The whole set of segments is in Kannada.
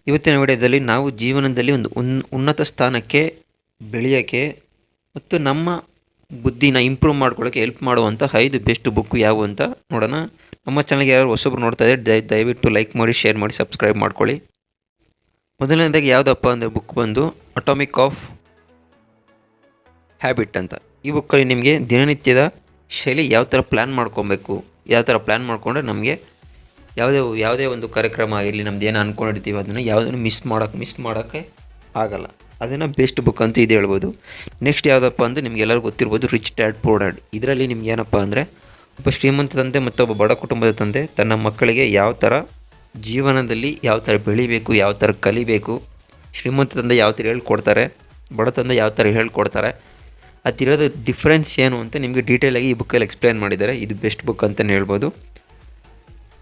ಇವತ್ತಿನ ವಿಡಿಯೋದಲ್ಲಿ ನಾವು ಜೀವನದಲ್ಲಿ ಒಂದು ಉನ್ನತ ಸ್ಥಾನಕ್ಕೆ ಬೆಳೆಯೋಕ್ಕೆ ಮತ್ತು ನಮ್ಮ ಬುದ್ಧಿನ ಇಂಪ್ರೂವ್ ಮಾಡ್ಕೊಳ್ಳೋಕ್ಕೆ ಹೆಲ್ಪ್ ಮಾಡುವಂಥ 5 ಬೆಸ್ಟ್ ಬುಕ್ ಯಾವುವು ಅಂತ ನೋಡೋಣ. ನಮ್ಮ ಚಾನಲ್ಗೆ ಯಾರು ಹೊಸಬ್ರು ನೋಡ್ತಾ ಇದ್ದರೆ ದಯವಿಟ್ಟು ಲೈಕ್ ಮಾಡಿ, ಶೇರ್ ಮಾಡಿ, ಸಬ್ಸ್ಕ್ರೈಬ್ ಮಾಡ್ಕೊಳ್ಳಿ. ಮೊದಲನೇದಾಗಿ ಯಾವುದಪ್ಪ ಅಂದರೆ ಬುಕ್ ಬಂದು ಅಟಾಮಿಕ್ ಆಫ್ ಹ್ಯಾಬಿಟ್ ಅಂತ. ಈ ಬುಕ್ಕಲ್ಲಿ ನಿಮಗೆ ದಿನನಿತ್ಯದ ಶೈಲಿ ಯಾವ ಥರ ಪ್ಲ್ಯಾನ್ ಮಾಡ್ಕೊಬೇಕು, ಯಾವ ಥರ ಪ್ಲ್ಯಾನ್ ಮಾಡಿಕೊಂಡ್ರೆ ನಮಗೆ ಯಾವುದೇ ಒಂದು ಕಾರ್ಯಕ್ರಮ ಆಗಿರಲಿ, ನಮ್ದು ಏನು ಅಂದ್ಕೊಂಡಿರ್ತೀವಿ ಅದನ್ನು ಯಾವುದನ್ನು ಮಿಸ್ ಮಾಡೋಕ್ಕೆ ಆಗಲ್ಲ. ಅದನ್ನು ಬೆಸ್ಟ್ ಬುಕ್ ಅಂತ ಇದು ಹೇಳ್ಬೋದು. ನೆಕ್ಸ್ಟ್ ಯಾವುದಪ್ಪ ಅಂದರೆ ನಿಮಗೆಲ್ಲರೂ ಗೊತ್ತಿರ್ಬೋದು, ರಿಚ್ ಡ್ಯಾಡ್ ಪೂರ್ ಡ್ಯಾಡ್. ಇದರಲ್ಲಿ ನಿಮ್ಗೆ ಏನಪ್ಪ ಅಂದರೆ ಒಬ್ಬ ಶ್ರೀಮಂತ ತಂದೆ ಮತ್ತು ಒಬ್ಬ ಬಡ ಕುಟುಂಬದ ತಂದೆ ತನ್ನ ಮಕ್ಕಳಿಗೆ ಯಾವ ಥರ ಜೀವನದಲ್ಲಿ ಯಾವ ಥರ ಬೆಳಿಬೇಕು, ಯಾವ ಥರ ಕಲಿಬೇಕು, ಶ್ರೀಮಂತ ತಂದೆ ಯಾವ ಥರ ಹೇಳ್ಕೊಡ್ತಾರೆ, ಬಡ ತಂದೆ ಯಾವ ಥರ ಹೇಳ್ಕೊಡ್ತಾರೆ, ಅದಿರೋದು ಡಿಫ್ರೆನ್ಸ್ ಏನು ಅಂತ ನಿಮಗೆ ಡೀಟೇಲಾಗಿ ಈ ಬುಕ್ಕಲ್ಲಿ ಎಕ್ಸ್ಪ್ಲೇನ್ ಮಾಡಿದ್ದಾರೆ. ಇದು ಬೆಸ್ಟ್ ಬುಕ್ ಅಂತಲೇ ಹೇಳ್ಬೋದು.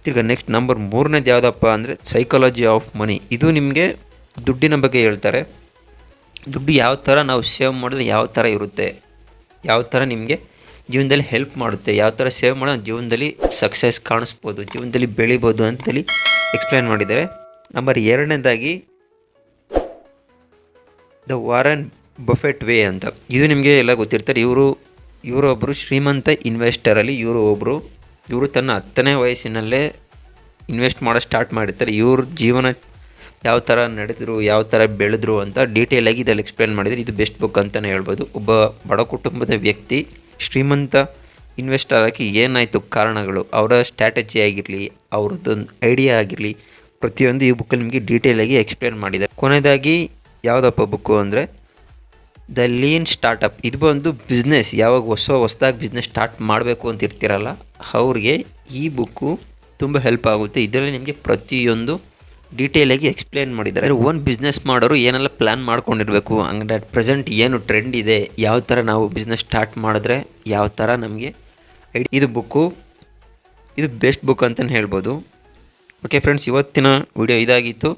ತಿರ್ಗಿ ನೆಕ್ಸ್ಟ್ ನಂಬರ್ 3ನೇದು ಯಾವುದಪ್ಪ ಅಂದರೆ ಸೈಕಾಲಜಿ ಆಫ್ ಮನಿ. ಇದು ನಿಮಗೆ ದುಡ್ಡಿನ ಬಗ್ಗೆ ಹೇಳ್ತಾರೆ. ದುಡ್ಡು ಯಾವ ಥರ ನಾವು ಸೇವ್ ಮಾಡಿದ್ರೆ ಯಾವ ಥರ ಇರುತ್ತೆ, ಯಾವ ಥರ ನಿಮಗೆ ಜೀವನದಲ್ಲಿ ಹೆಲ್ಪ್ ಮಾಡುತ್ತೆ, ಯಾವ ಥರ ಸೇವ್ ಮಾಡೋದು ಜೀವನದಲ್ಲಿ ಸಕ್ಸಸ್ ಕಾಣಿಸ್ಬೋದು, ಜೀವನದಲ್ಲಿ ಬೆಳಿಬೋದು ಅಂತೇಳಿ ಎಕ್ಸ್ಪ್ಲೇನ್ ಮಾಡಿದ್ದಾರೆ. ನಂಬರ್ 2ನೇದಾಗಿ ದ ವಾರನ್ ಬಫೆಟ್ ವೇ ಅಂತ. ಇದು ನಿಮಗೆ ಎಲ್ಲ ಗೊತ್ತಿರ್ತಾರೆ. ಇವರೊಬ್ಬರು ಶ್ರೀಮಂತ ಇನ್ವೆಸ್ಟರಲ್ಲಿ ಇವರು ತನ್ನ 10ನೇ ವಯಸ್ಸಿನಲ್ಲೇ ಇನ್ವೆಸ್ಟ್ ಮಾಡೋದು ಸ್ಟಾರ್ಟ್ ಮಾಡಿರ್ತಾರೆ. ಇವ್ರ ಜೀವನ ಯಾವ ಥರ ನಡೆದ್ರು, ಯಾವ ಥರ ಬೆಳೆದ್ರು ಅಂತ ಡೀಟೇಲಾಗಿ ಇದರಲ್ಲಿ ಎಕ್ಸ್ಪ್ಲೇನ್ ಮಾಡಿದರೆ ಇದು ಬೆಸ್ಟ್ ಬುಕ್ ಅಂತಲೇ ಹೇಳ್ಬೋದು. ಒಬ್ಬ ಬಡ ಕುಟುಂಬದ ವ್ಯಕ್ತಿ ಶ್ರೀಮಂತ ಇನ್ವೆಸ್ಟರ್ ಆಗಿ ಏನಾಯಿತು ಕಾರಣಗಳು, ಅವರ ಸ್ಟ್ರಾಟಜಿ ಆಗಿರಲಿ, ಅವ್ರದ್ದೊಂದು ಐಡಿಯಾ ಆಗಿರಲಿ, ಪ್ರತಿಯೊಂದು ಈ ಬುಕ್ಕಲ್ಲಿ ನಿಮಗೆ ಡೀಟೇಲಾಗಿ ಎಕ್ಸ್ಪ್ಲೇನ್ ಮಾಡಿದ್ದಾರೆ. ಕೊನೆಯದಾಗಿ ಯಾವುದಪ್ಪ ಬುಕ್ಕು ಅಂದರೆ ದ ಲೀನ್ ಸ್ಟಾರ್ಟಪ್. ಇದು ಬಂದು ಬಿಸ್ನೆಸ್, ಯಾವಾಗ ಹೊಸದಾಗಿ ಬಿಸ್ನೆಸ್ ಸ್ಟಾರ್ಟ್ ಮಾಡಬೇಕು ಅಂತ ಇರ್ತೀರಲ್ಲ ಅವ್ರಿಗೆ ಈ ಬುಕ್ಕು ತುಂಬ ಹೆಲ್ಪ್ ಆಗುತ್ತೆ. ಇದರಲ್ಲಿ ನಿಮಗೆ ಪ್ರತಿಯೊಂದು ಡೀಟೇಲಾಗಿ ಎಕ್ಸ್ಪ್ಲೇನ್ ಮಾಡಿದ್ದಾರೆ. ಓನ್ ಬಿಸ್ನೆಸ್ ಮಾಡೋರು ಏನೆಲ್ಲ ಪ್ಲ್ಯಾನ್ ಮಾಡ್ಕೊಂಡಿರಬೇಕು, ಹಂಗೆ ಪ್ರೆಸೆಂಟ್ ಏನು ಟ್ರೆಂಡ್ ಇದೆ, ಯಾವ ಥರ ನಾವು ಬಿಸ್ನೆಸ್ ಸ್ಟಾರ್ಟ್ ಮಾಡಿದ್ರೆ ಯಾವ ಥರ ನಮಗೆ ಇದು ಬುಕ್ಕು ಇದು ಬೆಸ್ಟ್ ಬುಕ್ ಅಂತಲೇ ಹೇಳ್ಬೋದು. ಓಕೆ ಫ್ರೆಂಡ್ಸ್, ಇವತ್ತಿನ ವಿಡಿಯೋ ಇದಾಗಿತ್ತು.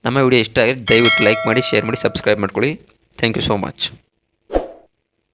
ನಮ್ಮ ವಿಡಿಯೋ ಇಷ್ಟ ಆಗಿದೆ ದಯವಿಟ್ಟು ಲೈಕ್ ಮಾಡಿ, ಶೇರ್ ಮಾಡಿ, ಸಬ್ಸ್ಕ್ರೈಬ್ ಮಾಡ್ಕೊಳ್ಳಿ. Thank you so much.